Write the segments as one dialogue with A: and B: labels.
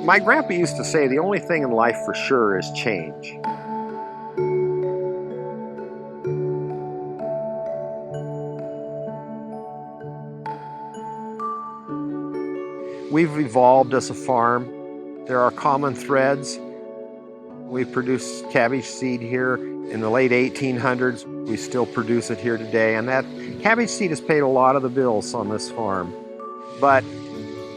A: My grandpa used to say the only thing in life for sure is change. We've evolved as a farm. There are common threads. We produced cabbage seed here in the late 1800s. We still produce it here today, and that cabbage seed has paid a lot of the bills on this farm. But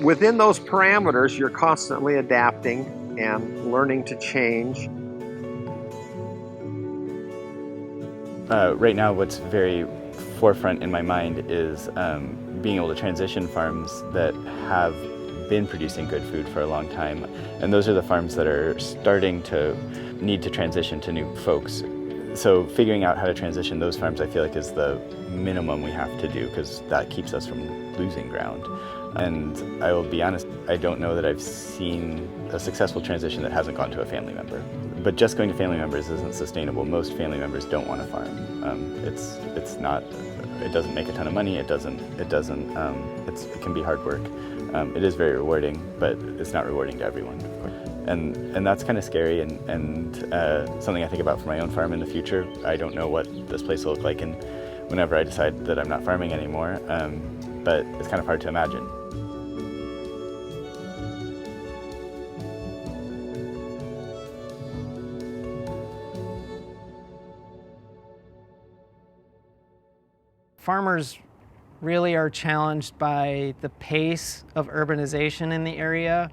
A: within those parameters, you're constantly adapting and learning to change.
B: Right now, what's very forefront in my mind is being able to transition farms that have been producing good food for a long time. And those are the farms that are starting to need to transition to new folks. So figuring out how to transition those farms, I feel like, is the minimum we have to do, because that keeps us from losing ground. And I will be honest, I don't know that I've seen a successful transition that hasn't gone to a family member. But just going to family members isn't sustainable. Most family members don't want to farm. It's not. It doesn't make a ton of money. It can be hard work. It is very rewarding, but it's not rewarding to everyone, of course. And that's kind of scary and something I think about for my own farm in the future. I don't know what this place will look like and whenever I decide that I'm not farming anymore, but it's kind of hard to imagine.
C: Farmers really are challenged by the pace of urbanization in the area,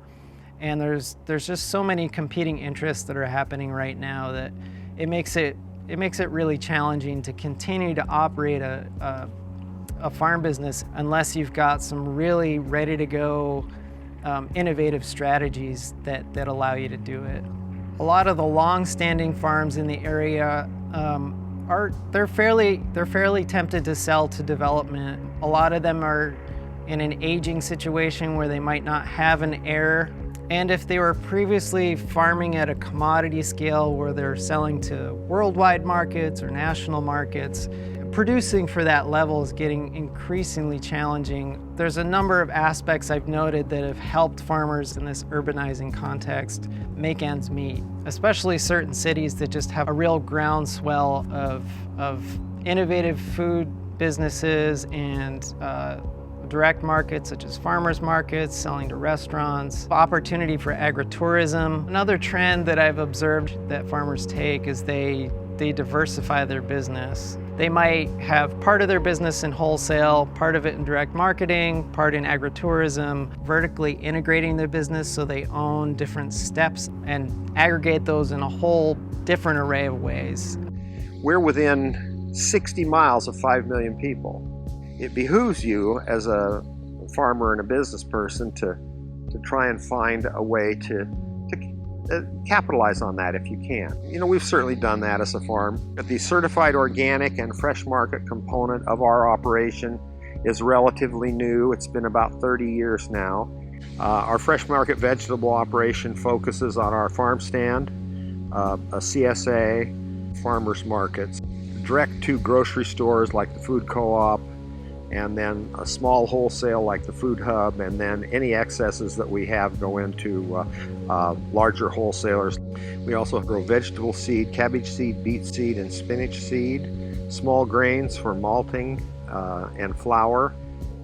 C: and there's just so many competing interests that are happening right now that it makes it really challenging to continue to operate a farm business unless you've got some really ready to go innovative strategies that allow you to do it. A lot of the long-standing farms in the area they're fairly tempted to sell to development. A lot of them are in an aging situation where they might not have an heir. And if they were previously farming at a commodity scale where they're selling to worldwide markets or national markets, producing for that level is getting increasingly challenging. There's a number of aspects I've noted that have helped farmers in this urbanizing context make ends meet, especially certain cities that just have a real groundswell of innovative food businesses and direct markets such as farmers markets, selling to restaurants, opportunity for agritourism. Another trend that I've observed that farmers take is they diversify their business. They might have part of their business in wholesale, part of it in direct marketing, part in agritourism, vertically integrating their business so they own different steps and aggregate those in a whole different array of ways.
A: We're within 60 miles of 5 million people. It behooves you as a farmer and a business person to try and find a way to capitalize on that if you can. You know, we've certainly done that as a farm. The certified organic and fresh market component of our operation is relatively new. It's been about 30 years now. Our fresh market vegetable operation focuses on our farm stand, a CSA, farmers markets, direct to grocery stores like the food co-op, and then a small wholesale like the food hub, and then any excesses that we have go into larger wholesalers. We also grow vegetable seed, cabbage seed, beet seed, and spinach seed, small grains for malting and flour,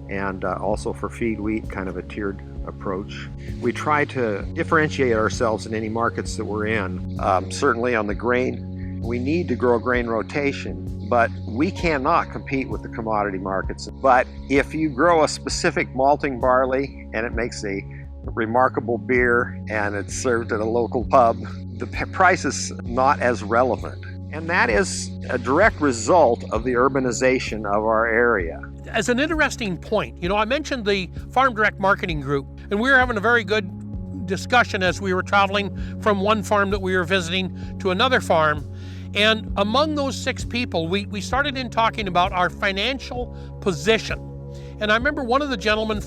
A: and also for feed wheat, kind of a tiered approach. We try to differentiate ourselves in any markets that we're in. Certainly on the grain, we need to grow grain rotation, but we cannot compete with the commodity markets. But if you grow a specific malting barley and it makes a remarkable beer and it's served at a local pub, the price is not as relevant. And that is a direct result of the urbanization of our area.
D: As an interesting point, you know, I mentioned the Farm Direct Marketing Group, and we were having a very good discussion as we were traveling from one farm that we were visiting to another farm. And among those 6 people, we started in talking about our financial position. And I remember one of the gentlemen,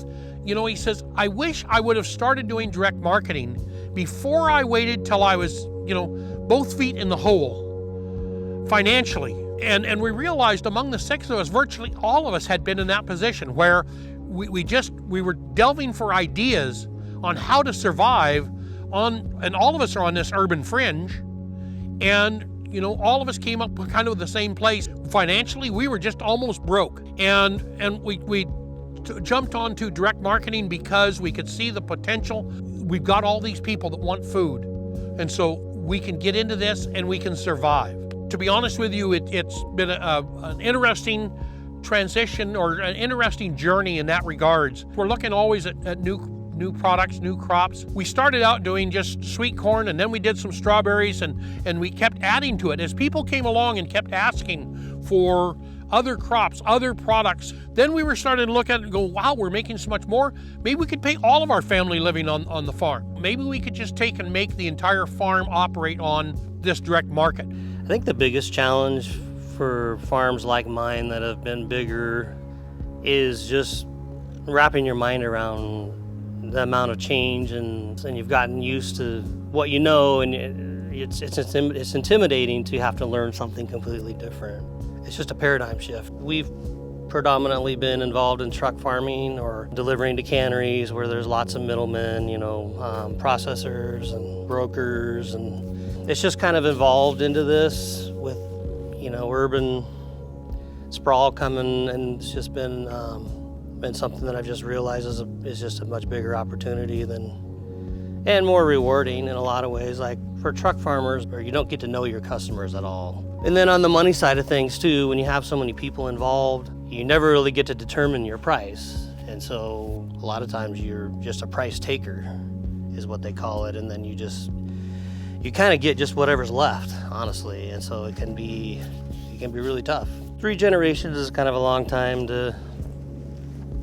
D: you know, he says, I wish I would have started doing direct marketing before I waited till I was, you know, both feet in the hole financially. And we realized among the 6 of us, virtually all of us had been in that position where we were delving for ideas on how to survive and all of us are on this urban fringe, and all of us came up kind of the same place. Financially, we were just almost broke, and we jumped onto direct marketing because we could see the potential. We've got all these people that want food, and so we can get into this and we can survive. To be honest with you, it's been an interesting transition, or an interesting journey in that regards. We're looking always at new products, new crops. We started out doing just sweet corn, and then we did some strawberries, and we kept adding to it. As people came along and kept asking for other crops, other products, then we were starting to look at it and go, wow, we're making so much more. Maybe we could pay all of our family living on the farm. Maybe we could just take and make the entire farm operate on this direct market.
E: I think the biggest challenge for farms like mine that have been bigger is just wrapping your mind around the amount of change, and you've gotten used to what you know, and it's intimidating to have to learn something completely different. It's just a paradigm shift. We've predominantly been involved in truck farming or delivering to canneries where there's lots of middlemen, processors and brokers, and it's just kind of evolved into this with, urban sprawl coming, and it's just been something that I've just realized is just a much bigger opportunity and more rewarding in a lot of ways. Like for truck farmers, where you don't get to know your customers at all. And then on the money side of things too, when you have so many people involved, you never really get to determine your price. And so a lot of times you're just a price taker is what they call it. And then you kind of get just whatever's left, honestly. And so it can be really tough. 3 generations is kind of a long time to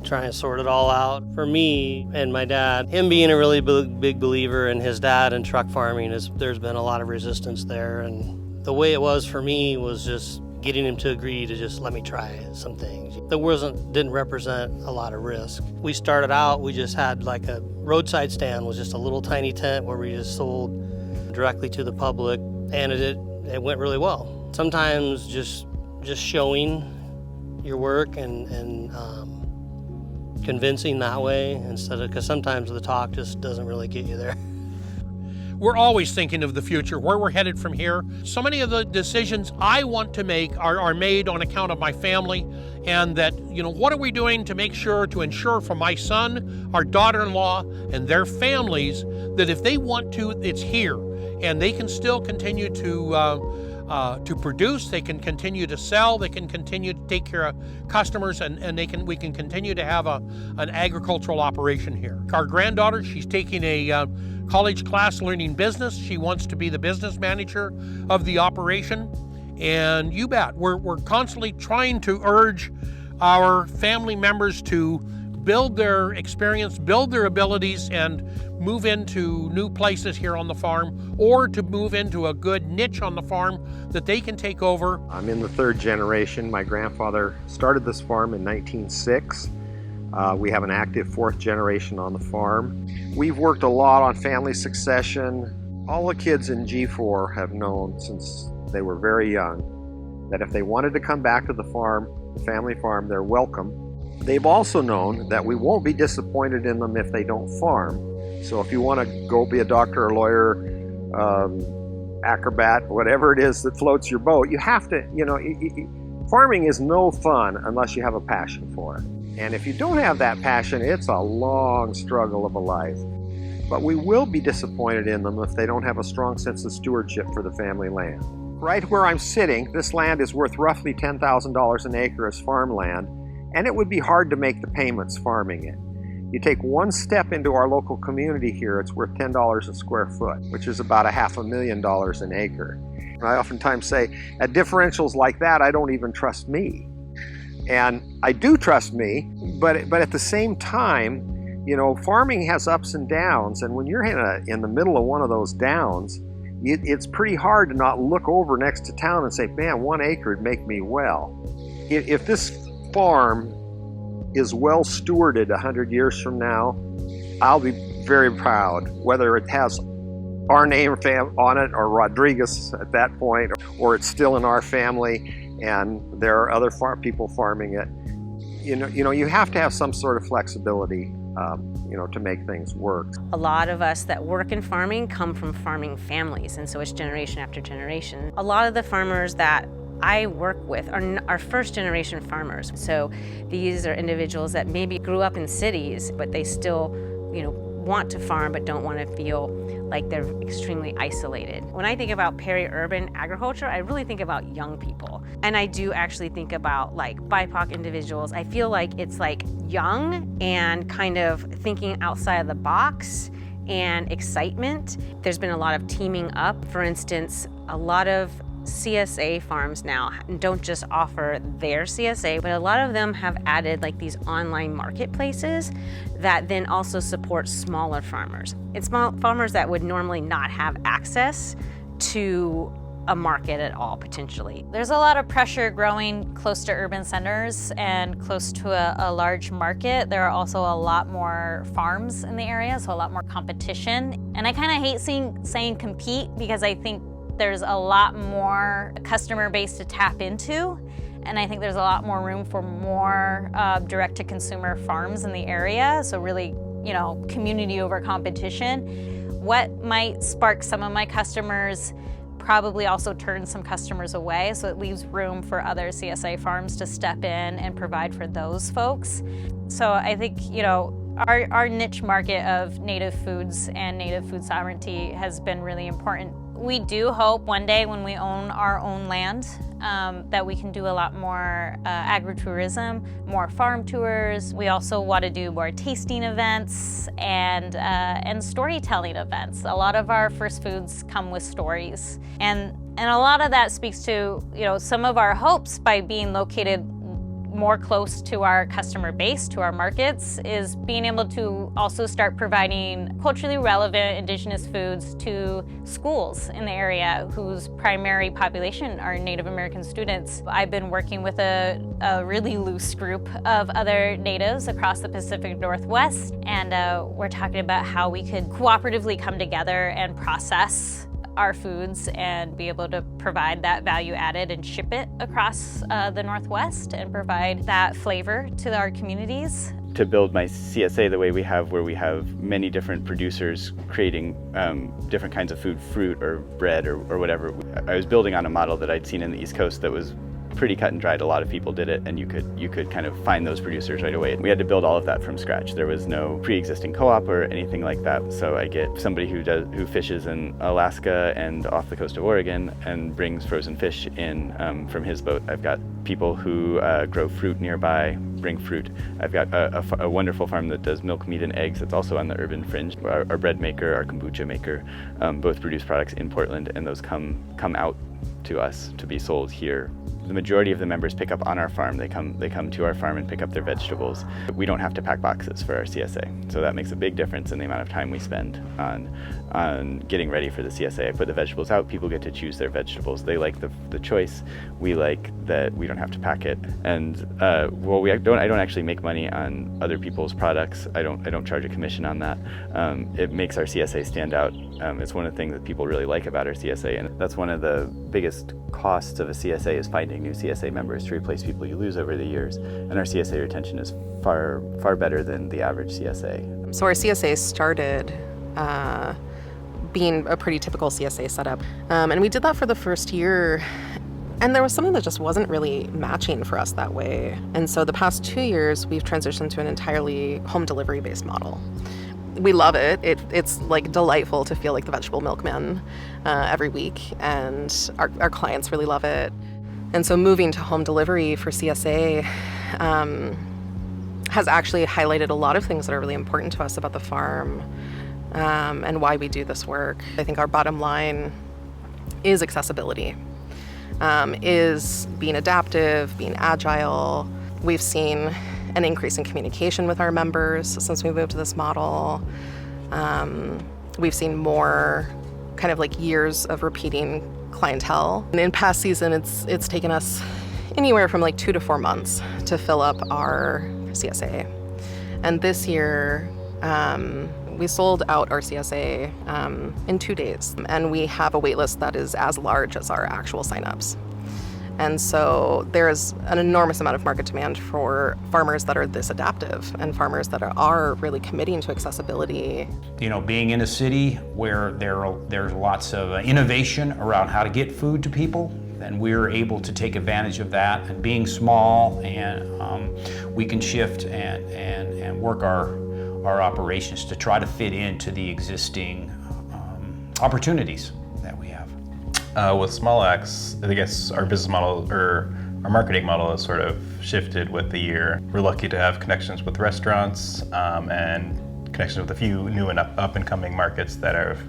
E: try and sort it all out. For me and my dad, him being a really big believer in his dad and truck farming, there's been a lot of resistance there. And the way it was for me was just getting him to agree to just let me try some things. That didn't represent a lot of risk. We started out, we just had like a roadside stand, was just a little tiny tent where we just sold directly to the public, and it went really well. Sometimes just showing your work and convincing that way because sometimes the talk just doesn't really get you there.
D: We're always thinking of the future, where we're headed from here. So many of the decisions I want to make are made on account of my family, and that, what are we doing to ensure for my son, our daughter-in-law, and their families that if they want to, it's here, and they can still continue to produce, they can continue to sell, they can continue to take care of customers, and we can continue to have an agricultural operation here. Our granddaughter, she's taking a college class learning business. She wants to be the business manager of the operation. And you bet, we're constantly trying to urge our family members to build their experience, build their abilities, and move into new places here on the farm, or to move into a good niche on the farm that they can take over.
A: I'm in the 3rd generation. My grandfather started this farm in 1906. We have an active 4th generation on the farm. We've worked a lot on family succession. All the kids in G4 have known since they were very young that if they wanted to come back to the farm, the family farm, they're welcome. They've also known that we won't be disappointed in them if they don't farm. So if you want to go be a doctor or lawyer, acrobat, whatever it is that floats your boat, you have to, farming is no fun unless you have a passion for it. And if you don't have that passion, it's a long struggle of a life. But we will be disappointed in them if they don't have a strong sense of stewardship for the family land. Right where I'm sitting, this land is worth roughly $10,000 an acre as farmland, and it would be hard to make the payments farming it. You take one step into our local community here, it's worth $10 a square foot, which is about $500,000 an acre. And I oftentimes say, at differentials like that, I don't even trust me. And I do trust me, but at the same time, farming has ups and downs, and when you're in the middle of one of those downs, it's pretty hard to not look over next to town and say, man, 1 acre would make me well. If this farm is well stewarded 100 years from now, I'll be very proud, whether it has our name on it or Rodriguez at that point, or it's still in our family and there are other people farming it. You have to have some sort of flexibility. to make things work.
F: A lot of us that work in farming come from farming families, and so it's generation after generation. A lot of the farmers that I work with are first generation farmers. So these are individuals that maybe grew up in cities, but they still, want to farm but don't want to feel like they're extremely isolated. When I think about peri-urban agriculture, I really think about young people. And I do actually think about like BIPOC individuals. I feel like it's like young and kind of thinking outside of the box and excitement. There's been a lot of teaming up. For instance, a lot of CSA farms now don't just offer their CSA, but a lot of them have added like these online marketplaces that then also support smaller farmers. It's small farmers that would normally not have access to a market at all, potentially.
G: There's a lot of pressure growing close to urban centers and close to a large market. There are also a lot more farms in the area, so a lot more competition. And I kind of hate saying compete, because I think there's a lot more customer base to tap into, and I think there's a lot more room for more direct-to-consumer farms in the area, so really, community over competition. What might spark some of my customers probably also turns some customers away, so it leaves room for other CSA farms to step in and provide for those folks. So I think, our niche market of native foods and native food sovereignty has been really important. We do hope one day when we own our own land that we can do a lot more agritourism, more farm tours. We also want to do more tasting events and storytelling events. A lot of our first foods come with stories. And a lot of that speaks to, some of our hopes by being located more close to our customer base, to our markets, is being able to also start providing culturally relevant indigenous foods to schools in the area whose primary population are Native American students. I've been working with a really loose group of other natives across the Pacific Northwest, and we're talking about how we could cooperatively come together and process our foods and be able to provide that value added and ship it across the Northwest and provide that flavor to our communities.
B: To build my CSA the way we have, where we have many different producers creating different kinds of food, fruit or bread or whatever, I was building on a model that I'd seen in the East Coast that was pretty cut and dried. A lot of people did it, and you could kind of find those producers right away. We had to build all of that from scratch. There was no pre-existing co-op or anything like that. So I get somebody who fishes in Alaska and off the coast of Oregon and brings frozen fish in from his boat. I've got people who grow fruit nearby, bring fruit. I've got a wonderful farm that does milk, meat, and eggs. That's also on the urban fringe. Our bread maker, our kombucha maker, both produce products in Portland, and those come out to us to be sold here. The majority of the members pick up on our farm. They come to our farm and pick up their vegetables. We don't have to pack boxes for our CSA, so that makes a big difference in the amount of time we spend on getting ready for the CSA. I put the vegetables out. People get to choose their vegetables. They like the choice. We like that we don't have to pack it. And I don't actually make money on other people's products. I don't charge a commission on that. It makes our CSA stand out. It's one of the things that people really like about our CSA, and that's one of the biggest costs of a CSA is finding new CSA members to replace people you lose over the years. And our CSA retention is far, far better than the average CSA.
H: So our CSA started being a pretty typical CSA setup. And we did that for the first year. And there was something that just wasn't really matching for us that way. And so the past 2 years, we've transitioned to an entirely home delivery based model. We love it. It's like delightful to feel like the vegetable milkman every week, and our clients really love it. And so moving to home delivery for CSA has actually highlighted a lot of things that are really important to us about the farm and why we do this work. I think our bottom line is accessibility, is being adaptive, being agile. We've seen an increase in communication with our members since we moved to this model. We've seen more kind of like years of repeating clientele. And in past season, it's taken us anywhere from like 2 to 4 months to fill up our CSA. And this year, we sold out our CSA in 2 days. And we have a wait list that is as large as our actual signups. And so there's an enormous amount of market demand for farmers that are this adaptive and farmers that are really committing to accessibility.
I: You know, being in a city where there's lots of innovation around how to get food to people, and we're able to take advantage of that. And being small, and we can shift and work our operations to try to fit into the existing opportunities that we have.
J: With Small Axe, I guess our business model or our marketing model has sort of shifted with the year. We're lucky to have connections with restaurants and connections with a few new and up and coming markets that have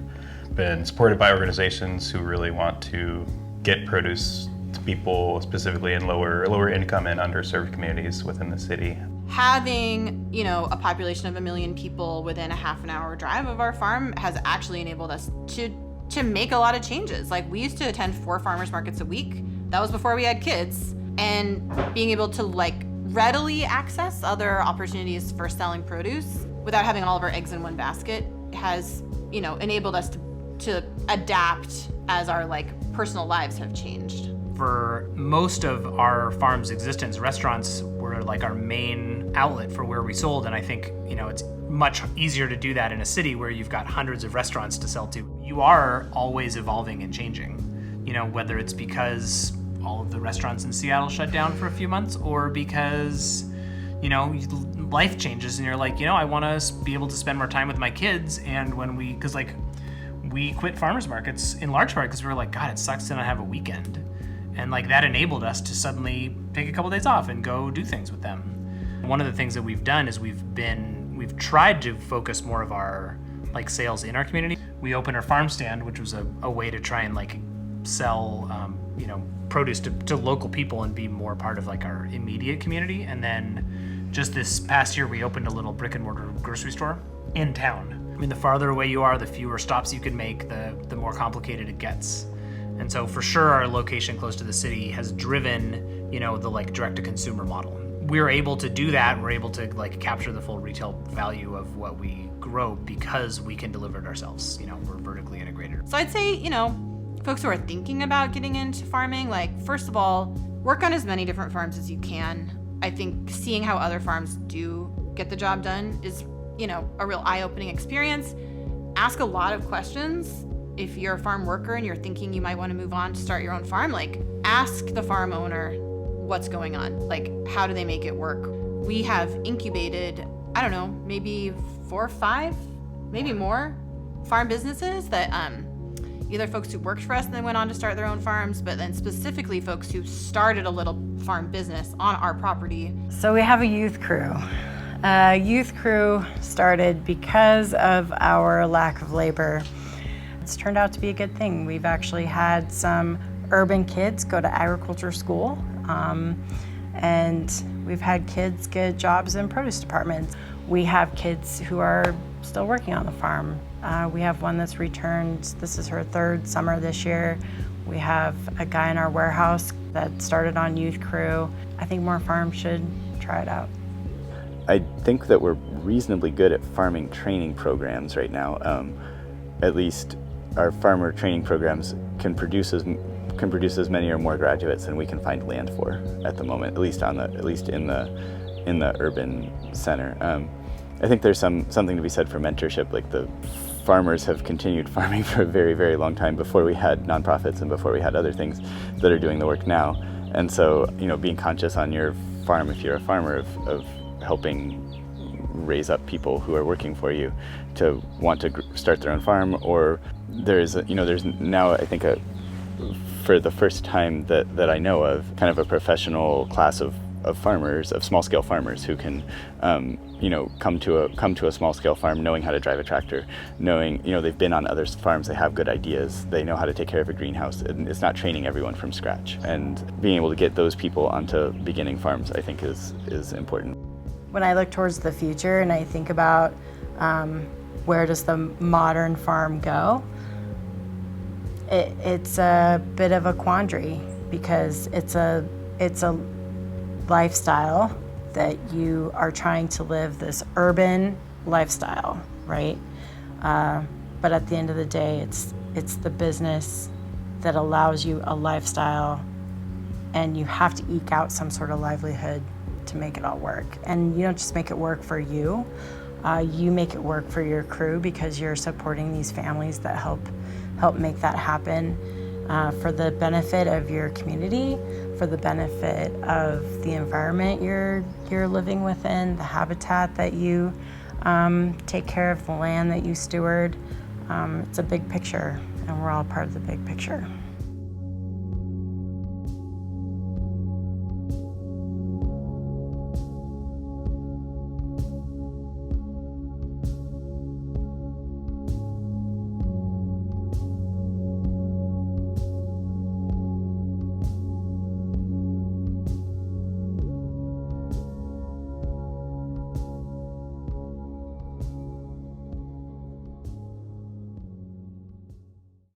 J: been supported by organizations who really want to get produce to people specifically in lower income and underserved communities within the city.
K: Having, you know, a population of 1 million people within a half an hour drive of our farm has actually enabled us to make a lot of changes. Like, we used to attend 4 farmers markets a week. That was before we had kids. And being able to readily access other opportunities for selling produce without having all of our eggs in one basket has, you know, enabled us to adapt as our personal lives have changed.
L: For most of our farm's existence, restaurants were our main outlet for where we sold, and I think, you know, it's much easier to do that in a city where you've got hundreds of restaurants to sell to. You are always evolving and changing, you know, whether it's because all of the restaurants in Seattle shut down for a few months, or because, you know, life changes and you're like, you know, I want to be able to spend more time with my kids. And when we quit farmers markets in large part because we were like, God, it sucks to not have a weekend. And that enabled us to suddenly take a couple days off and go do things with them. One of the things that we've done is we've tried to focus more of our sales in our community. We opened our farm stand, which was a way to try and sell you know, produce to local people and be more part of our immediate community. And then just this past year, we opened a little brick and mortar grocery store in town. I mean, the farther away you are, the fewer stops you can make, the more complicated it gets. And so for sure, our location close to the city has driven, you know, the direct-to-consumer model. We're able to do that. We're able to capture the full retail value of what we grow because we can deliver it ourselves. You know, we're vertically integrated.
K: So I'd say, you know, folks who are thinking about getting into farming, first of all, work on as many different farms as you can. I think seeing how other farms do get the job done is, you know, a real eye-opening experience. Ask a lot of questions. If you're a farm worker and you're thinking you might want to move on to start your own farm, ask the farm owner what's going on. How do they make it work? We have incubated, I don't know, maybe 4 or 5, maybe more farm businesses that either folks who worked for us and then went on to start their own farms, but then specifically folks who started a little farm business on our property.
M: So we have a youth crew. Youth crew started because of our lack of labor. It's turned out to be a good thing. We've actually had some urban kids go to agriculture school, and we've had kids get jobs in produce departments. We have kids who are still working on the farm. We have one that's returned. This is her 3rd summer this year. We have a guy in our warehouse that started on youth crew. I think more farms should try it out.
B: I think that we're reasonably good at farming training programs right now. At least our farmer training programs can produce as many or more graduates than we can find land for at the moment, at least in the urban center. I think there's something to be said for mentorship. The farmers have continued farming for a very, very long time before we had nonprofits and before we had other things that are doing the work now. And so, you know, being conscious on your farm, if you're a farmer, of helping raise up people who are working for you to want to start their own farm, or there's now, I think, for the first time that I know of, kind of a professional class of farmers, of small-scale farmers who can, come to a small-scale farm knowing how to drive a tractor, knowing, they've been on other farms, they have good ideas, they know how to take care of a greenhouse, and it's not training everyone from scratch. And being able to get those people onto beginning farms, I think, is important.
M: When I look towards the future and I think about where does the modern farm go, it's a bit of a quandary, because it's a lifestyle that you are trying to live, this urban lifestyle, right? But at the end of the day, it's the business that allows you a lifestyle and you have to eke out some sort of livelihood to make it all work. And you don't just make it work for you, you make it work for your crew because you're supporting these families that help make that happen for the benefit of your community, for the benefit of the environment you're living within, the habitat that you take care of, the land that you steward. It's a big picture, and we're all part of the big picture.